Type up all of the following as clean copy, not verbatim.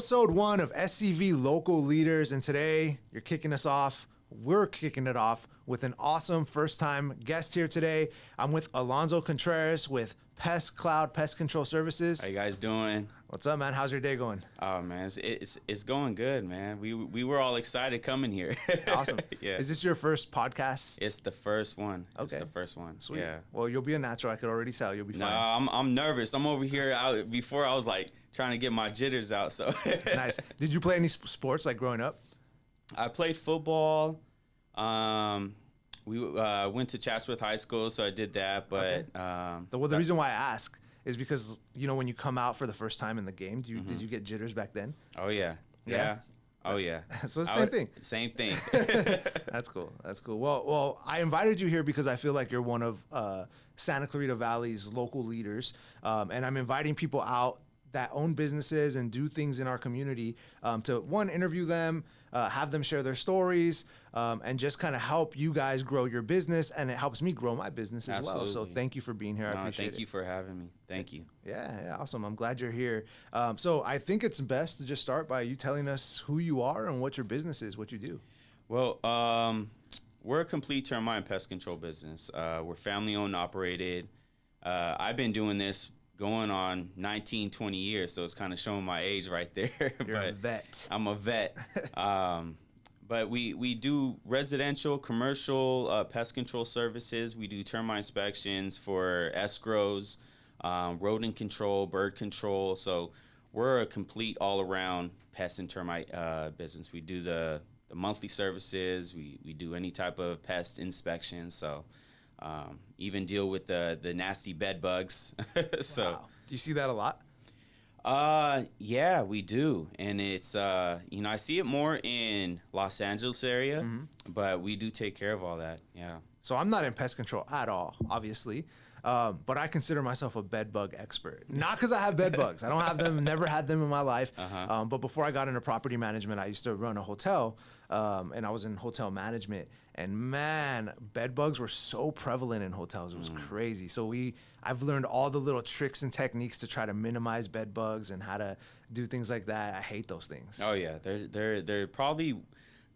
episode 1 of SCV Local Leaders, and today we're kicking it off with an awesome first-time guest here today. I'm with Alonzo Contreras with Pest Cloud Pest Control Services. How you guys doing? What's up, man? How's your day going? Oh man, it's going good, man. We were all excited coming here. Awesome. Yeah. Is this your first podcast? It's the first one. Okay. It's the first one. Sweet. Yeah. Well, you'll be a natural. I could already tell. You'll be No, fine. I'm nervous. I'm over here. Before I was like trying to get my jitters out. So. Nice. Did you play any sports like growing up? I played football. We went to Chatsworth High School, so I did that. But okay. The reason why I ask is because, you know, when you come out for the first time in the game, did you get jitters back then? Oh yeah. Yeah. Oh yeah. So it's the same thing. Same thing. That's cool. That's cool. Well, I invited you here because I feel like you're one of Santa Clarita Valley's local leaders, and I'm inviting people out that own businesses and do things in our community to, one, interview them, have them share their stories, and just kind of help you guys grow your business, and it helps me grow my business as well. So thank you for being here. I appreciate it. Thank you for having me. Thank you. Yeah, awesome. I'm glad you're here. So I think it's best to just start by you telling us who you are and what your business is, what you do. Well, we're a complete termite and pest control business. We're family owned and operated. I've been doing this going on 19, 20 years, so it's kind of showing my age right there. You're a vet. I'm a vet. But we do residential, commercial pest control services. We do termite inspections for escrows, rodent control, bird control. So we're a complete all-around pest and termite business. We do the monthly services. We do any type of pest inspection. So even deal with the nasty bed bugs. So wow. Do you see that a lot? Yeah, we do. And it's, I see it more in Los Angeles area, but we do take care of all that. Yeah. So I'm not in pest control at all, obviously. But I consider myself a bed bug expert. Not because I have bed bugs. I don't have them, never had them in my life. But before I got into property management, I used to run a hotel, and I was in hotel management. And man, bed bugs were so prevalent in hotels. It was crazy. So I've learned all the little tricks and techniques to try to minimize bed bugs and how to do things like that. I hate those things. Oh yeah, they're probably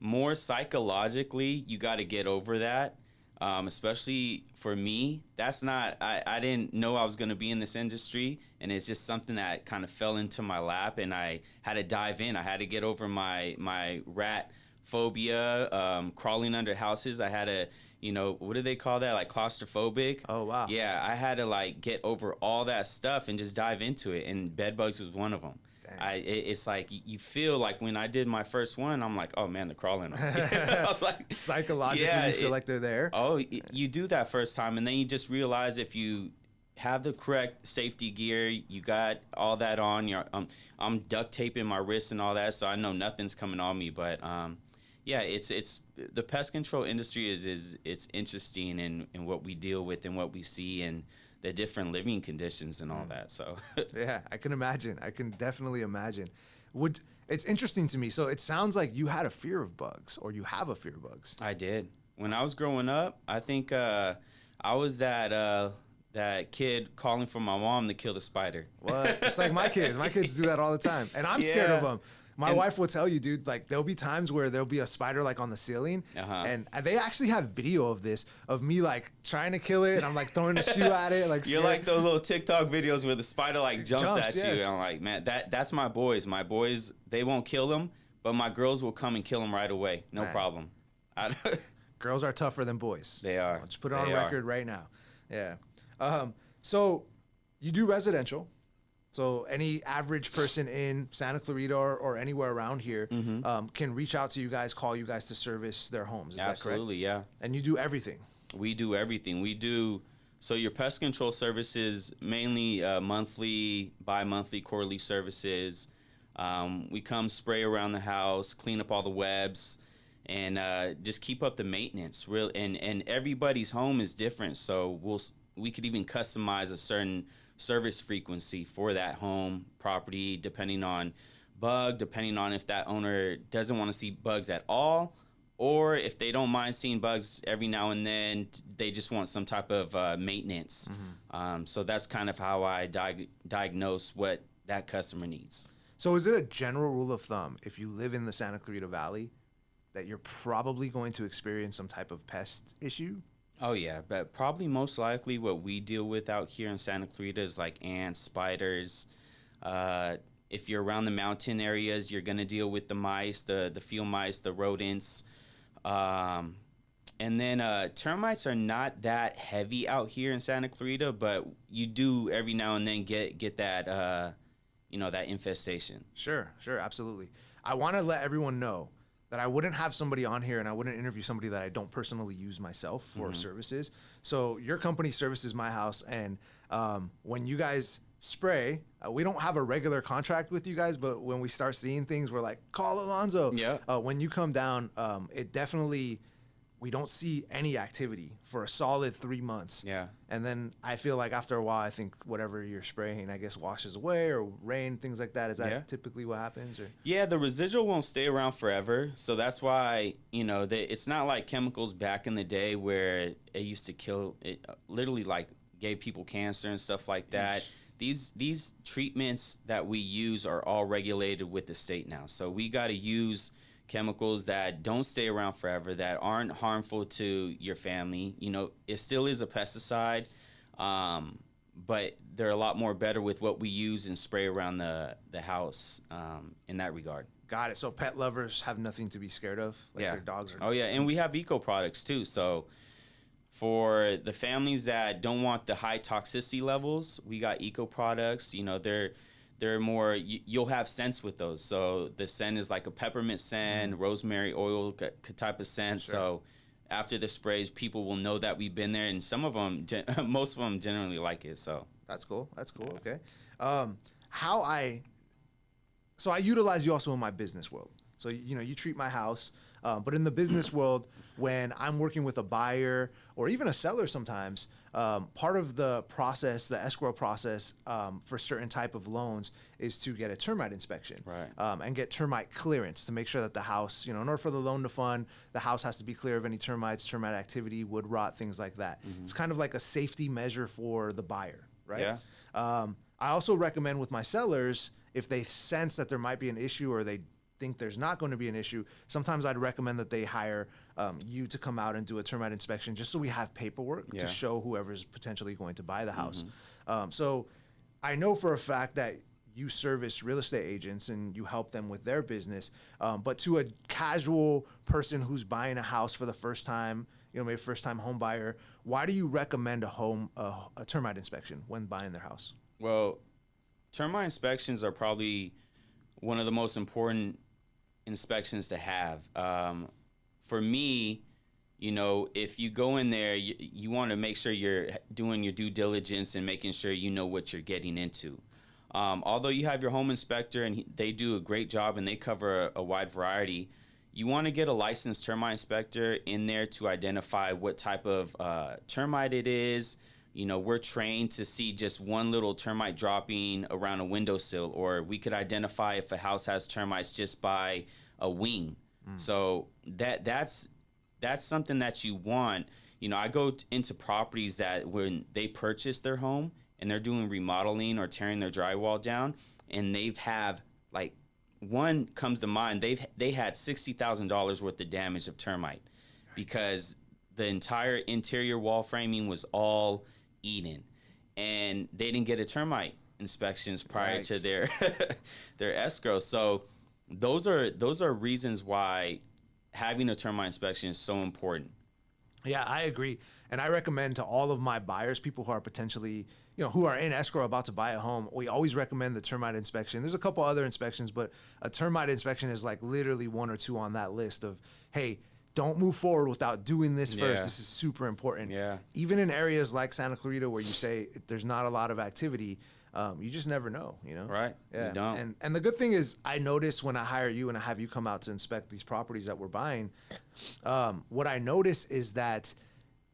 more psychologically. You got to get over that. Especially for me, that's not, I didn't know I was going to be in this industry, and it's just something that kind of fell into my lap, and I had to dive in. I had to get over my rat phobia, crawling under houses. I had to, what do they call that? Like claustrophobic. Oh, wow. Yeah, I had to like get over all that stuff and just dive into it, and bed bugs was one of them. It's like you feel like when I did my first one, I'm like, oh man, they're crawling. I was like, psychologically, you feel like they're there. Oh, you do that first time, and then you just realize if you have the correct safety gear, you got all that on. I'm duct taping my wrists and all that, so I know nothing's coming on me. But yeah, it's the pest control industry it's interesting in what we deal with and what we see and the different living conditions and all that. So yeah, I can imagine. I can definitely imagine. It's interesting to me. So it sounds like you had a fear of bugs, or you have a fear of bugs. I did. When I was growing up, I think I was that kid calling for my mom to kill the spider. What? It's like my kids. My kids do that all the time, and I'm scared of them. My wife will tell you, dude, like there'll be times where there'll be a spider like on the ceiling, and they actually have video of this, of me like trying to kill it, and I'm like throwing a shoe at it. Like you're like those little TikTok videos where the spider like jumps at you. Yes. And I'm like, man, that's my boys. My boys, they won't kill them, but my girls will come and kill them right away. No problem. Girls are tougher than boys. They are. Let's put it on record right now. Yeah. So you do residential. So any average person in Santa Clarita or anywhere around here can reach out to you guys, call you guys to service their homes. Is Absolutely, that correct? Yeah. And you do everything. We do everything. We do, so your pest control services, mainly monthly, bi-monthly, quarterly services. We come spray around the house, clean up all the webs, and just keep up the maintenance. And everybody's home is different, so we could even customize a certain service frequency for that home property, depending on depending on if that owner doesn't want to see bugs at all, or if they don't mind seeing bugs every now and then, they just want some type of maintenance. So that's kind of how I diagnose what that customer needs. So is it a general rule of thumb, if you live in the Santa Clarita Valley, that you're probably going to experience some type of pest issue? Oh yeah, but probably most likely what we deal with out here in Santa Clarita is like ants, spiders. If you're around the mountain areas, you're gonna deal with the mice, the field mice, the rodents. And then termites are not that heavy out here in Santa Clarita, but you do every now and then get that that infestation. Sure, absolutely. I want to let everyone know that I wouldn't have somebody on here and I wouldn't interview somebody that I don't personally use myself for services. So your company services my house, and when you guys spray, we don't have a regular contract with you guys, but when we start seeing things, we're like, call Alonzo. Yeah. When you come down, it definitely, we don't see any activity for a solid 3 months. Yeah. And then I feel like after a while, I think whatever you're spraying, I guess, washes away, or rain, things like that. Is that typically what happens? Or? Yeah, the residual won't stay around forever. So that's why, it's not like chemicals back in the day where it used to kill, it literally like gave people cancer and stuff like that. These treatments that we use are all regulated with the state now. So we got to use chemicals that don't stay around forever, that aren't harmful to your family. It still is a pesticide, but they're a lot more better with what we use and spray around the house in that regard. Got it. So pet lovers have nothing to be scared of? Like their dogs are... Oh, yeah. And we have eco products, too. So for the families that don't want the high toxicity levels, we got eco products. They're more, you'll have scents with those. So the scent is like a peppermint scent, rosemary oil type of scent. Sure. So after the sprays, people will know that we've been there, and some of them, most of them generally like it. So that's cool. Okay. So I utilize you also in my business world. So, you treat my house, but in the business world, when I'm working with a buyer or even a seller sometimes, part of the process, the escrow process for certain type of loans is to get a termite inspection, right? And get termite clearance to make sure that the house, in order for the loan to fund, the house has to be clear of any termites, termite activity, wood rot, things like that. It's kind of like a safety measure for the buyer, right? Yeah. I also recommend with my sellers, if they sense that there might be an issue or they think there's not going to be an issue, sometimes I'd recommend that they hire you to come out and do a termite inspection, just so we have paperwork to show whoever's potentially going to buy the house. So I know for a fact that you service real estate agents and you help them with their business, but to a casual person who's buying a house for the first time, maybe first time home buyer, why do you recommend a termite inspection when buying their house? Well, termite inspections are probably one of the most important inspections to have. For me, if you go in there, you want to make sure you're doing your due diligence and making sure you know what you're getting into. Although you have your home inspector and they do a great job and they cover a wide variety, you want to get a licensed termite inspector in there to identify what type of termite it is. We're trained to see just one little termite dropping around a windowsill, or we could identify if a house has termites just by a wing. So that's something that you want. I go into properties that when they purchase their home and they're doing remodeling or tearing their drywall down, and like, one comes to mind, they had $60,000 worth of damage of termite because the entire interior wall framing was all eaten, and they didn't get a termite inspections prior to their escrow. So those are reasons why having a termite inspection is so important. Yeah, I agree. And I recommend to all of my buyers, people who are potentially, who are in escrow about to buy a home, we always recommend the termite inspection. There's a couple other inspections, but a termite inspection is like literally one or two on that list of, hey, don't move forward without doing this first. This is super important. Yeah. Even in areas like Santa Clarita where you say there's not a lot of activity, you just never know, Right. Yeah. You don't. And the good thing is I notice when I hire you and I have you come out to inspect these properties that we're buying, what I notice is that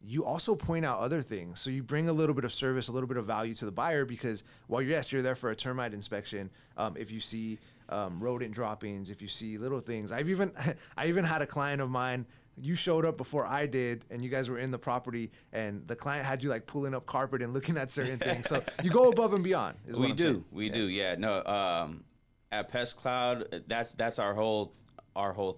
you also point out other things. So you bring a little bit of service, a little bit of value to the buyer, because while you're there for a termite inspection, if you see rodent droppings, if you see little things, I even had a client of mine, you showed up before I did, and you guys were in the property, and the client had you like pulling up carpet and looking at certain things. So you go above and beyond. We do. Yeah. No. at Pest Cloud, that's our whole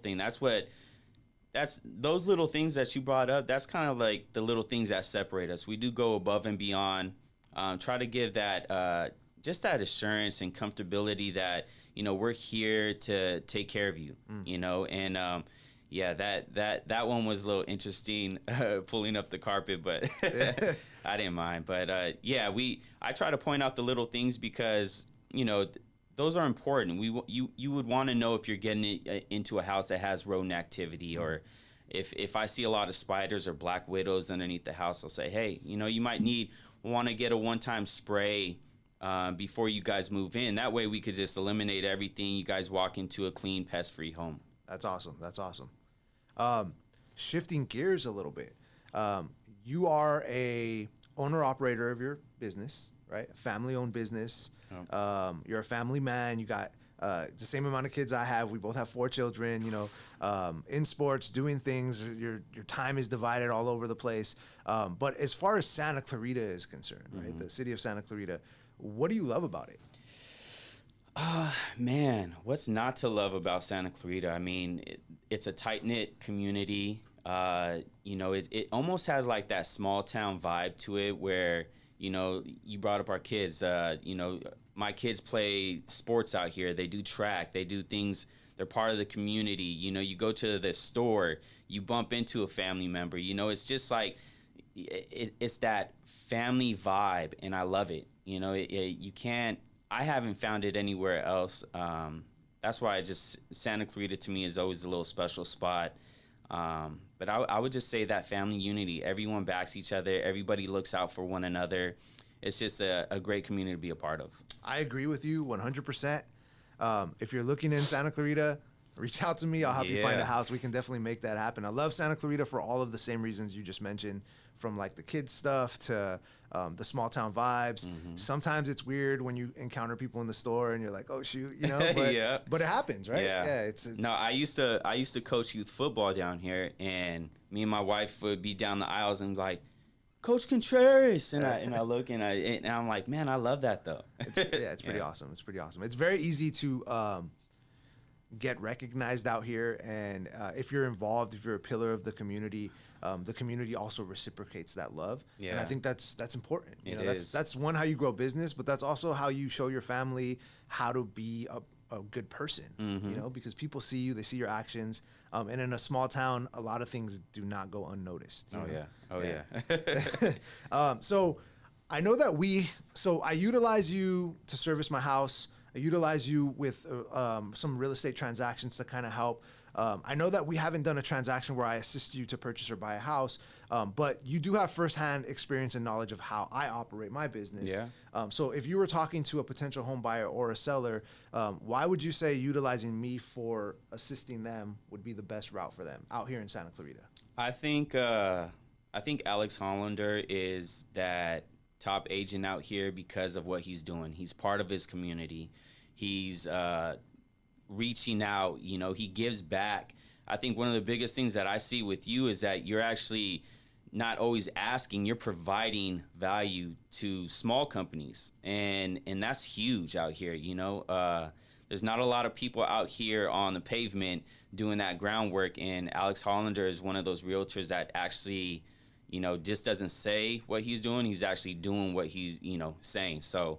thing. That's those little things that you brought up. That's kind of like the little things that separate us. We do go above and beyond, try to give that just that assurance and comfortability that, you know, we're here to take care of you, you know, and yeah, that one was a little interesting, pulling up the carpet, but I didn't mind. But yeah, I try to point out the little things because, you know, those are important. You would want to know if you're getting into a house that has rodent activity, or if I see a lot of spiders or black widows underneath the house, I'll say, hey, you know, you might want to get a one-time spray before you guys move in. That way we could just eliminate everything. You guys walk into a clean, pest-free home. That's awesome. That's awesome. Shifting gears a little bit. You are a owner-operator of your business, right? A family-owned business. Oh. You're a family man. You got the same amount of kids I have. We both have 4 children, you know, in sports, doing things. Your time is divided all over the place. But as far as Santa Clarita is concerned, right? The city of Santa Clarita, what do you love about it? Man, what's not to love about Santa Clarita? I mean, it's a tight-knit community. You know, it almost has like that small town vibe to it where, you know, you brought up our kids. You know, my kids play sports out here. They do track. They do things. They're part of the community. You know, you go to the store, you bump into a family member. You know, it's just like, it's that family vibe, and I love it. You know, you can't, I haven't found it anywhere else. That's why Santa Clarita to me is always a little special spot. But I would just say that family unity, everyone backs each other, everybody looks out for one another. It's just a great community to be a part of. I agree with you 100%. If you're looking in Santa Clarita, reach out to me. I'll help you find a house. We can definitely make that happen. I love Santa Clarita for all of the same reasons you just mentioned, from like the kids stuff to the small town vibes. Sometimes it's weird when you encounter people in the store and you're like, oh shoot, you know, but, yeah. But it happens, right? Yeah. It's No, I used to coach youth football down here, and me and my wife would be down the aisles and like, Coach Contreras, and I look and I'm like, man, I love that though. It's pretty awesome. It's pretty awesome. It's very easy to get recognized out here, and if you're involved, if you're a pillar of the community also reciprocates that love. Yeah. And I think that's important. You know, that's one, how you grow business, but that's also how you show your family how to be a good person. You know, because people see you, they see your actions, and in a small town, a lot of things do not go unnoticed. So I know that I utilize you to service my house. I utilize you with some real estate transactions to kind of help. I know that we haven't done a transaction where I assist you to purchase or buy a house, but you do have firsthand experience and knowledge of how I operate my business. Yeah. So if you were talking to a potential home buyer or a seller, why would you say utilizing me for assisting them would be the best route for them out here in Santa Clarita? I think Alex Hollander is that top agent out here because of what he's doing. He's part of his community. He's reaching out, you know, he gives back. I think one of the biggest things that I see with you is that you're actually not always asking, you're providing value to small companies, and that's huge out here. You know, there's not a lot of people out here on the pavement doing that groundwork, and Alex Hollander is one of those realtors that actually, you know, just doesn't say what he's doing. He's actually doing what he's, you know, saying. So,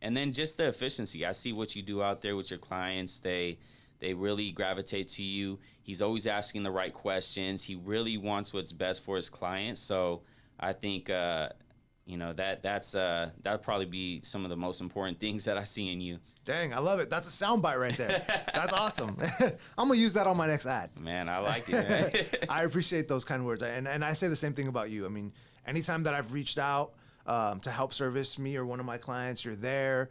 and then just the efficiency. I see what you do out there with your clients. They really gravitate to you. He's always asking the right questions. He really wants what's best for his clients. So I think, you know, that'll probably be some of the most important things that I see in you. Dang, I love it. That's a soundbite right there. That's awesome. I'm going to use that on my next ad. Man, I like it, man. I appreciate those kind of words. And I say the same thing about you. I mean, anytime that I've reached out to help service me or one of my clients, you're there.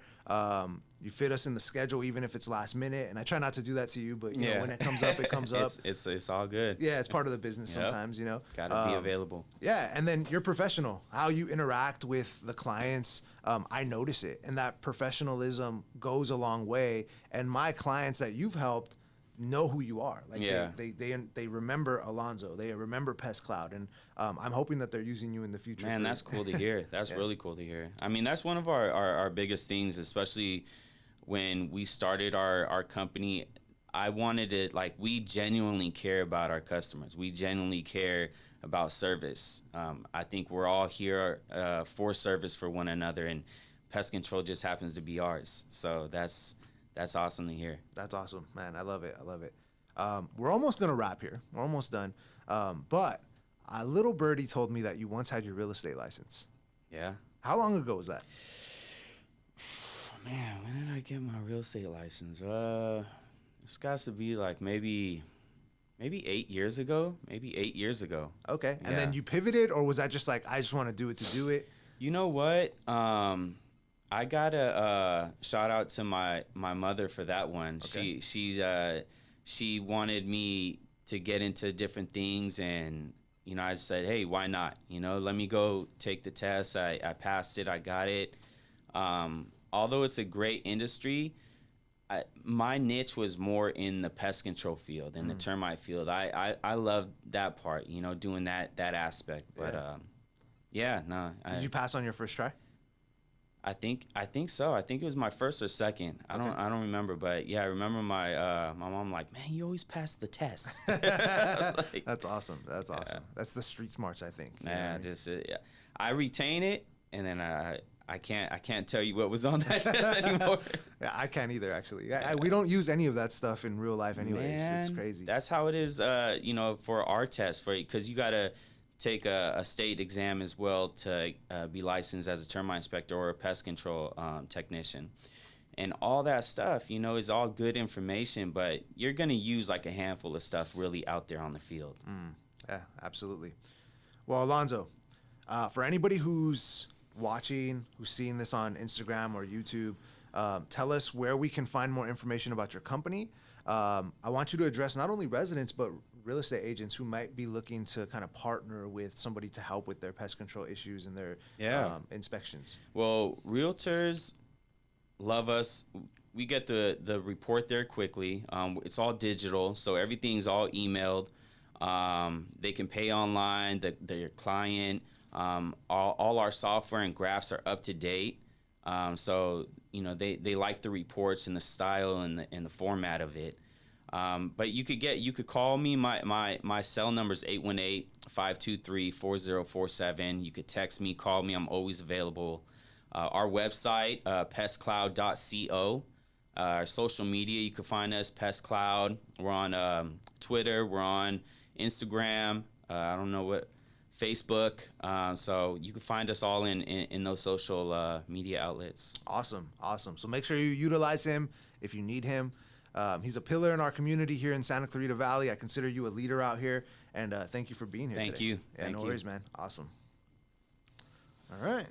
You fit us in the schedule, even if it's last minute. And I try not to do that to you, but you know, when it comes up, it comes up. It's all good. Yeah, it's part of the business sometimes, you know. Gotta be available. Yeah, and then you're professional. How you interact with the clients, I notice it. And that professionalism goes a long way. And my clients that you've helped know who you are. Like they remember Alonzo. They remember Pest Cloud. And I'm hoping that they're using you in the future. Man, that's cool to hear. That's really cool to hear. I mean, that's one of our biggest things, especially when we started our company, I wanted it, like, we genuinely care about our customers. We genuinely care about service. I think we're all here for service for one another, and pest control just happens to be ours. So that's awesome to hear. That's awesome, man. I love it. I love it. We're almost going to wrap here. We're almost done. But a little birdie told me that you once had your real estate license. Yeah. How long ago was that? Man, when did I get my real estate license? It's got to be like maybe 8 years ago. Maybe 8 years ago. Okay. And Yeah. then you pivoted, or was that just like, I just want to do it to do it? You know what? I got a shout out to my mother for that one. Okay. She wanted me to get into different things, and I said, hey, why not? Let me go take the test. I passed it. I got it. Although it's a great industry, my niche was more in the pest control field and the termite field. I love that part, doing that aspect. But Yeah. no. Did you pass on your first try? I think so. I think it was my first or second. I don't remember, but yeah, I remember my mom like, man, you always pass the test. Like, That's awesome. That's awesome. That's the street smarts, I think. You know yeah, what I mean? yeah. I retain it, and then I can't tell you what was on that test anymore. Yeah, I can't either, actually. We don't use any of that stuff in real life anyways. Man, It's crazy. That's how it is, for our test, because you got to take a state exam as well to be licensed as a termite inspector or a pest control technician. And all that stuff, is all good information, but you're going to use like a handful of stuff really out there on the field. Yeah, absolutely. Well, Alonzo, for anybody who's watching, who's seeing this on Instagram or YouTube, tell us where we can find more information about your company. I want you to address not only residents, but real estate agents who might be looking to kind of partner with somebody to help with their pest control issues and their inspections. Well, realtors love us. We get the report there quickly. It's all digital, so everything's all emailed. They can pay online. Their client, all our software and graphs are up to date. So they like the reports and the style and the format of it. But you could call me. My cell number is 818-523-4047. You could text me, call me. I'm always available. Our website, pestcloud.co. Our social media, you can find us, Pest Cloud. We're on Twitter. We're on Instagram. I don't know what, Facebook. So you can find us all in those social media outlets. Awesome. So make sure you utilize him if you need him. He's a pillar in our community here in Santa Clarita Valley. I consider you a leader out here, and thank you for being here today. Thank you. Yeah, no worries, man. Awesome. All right.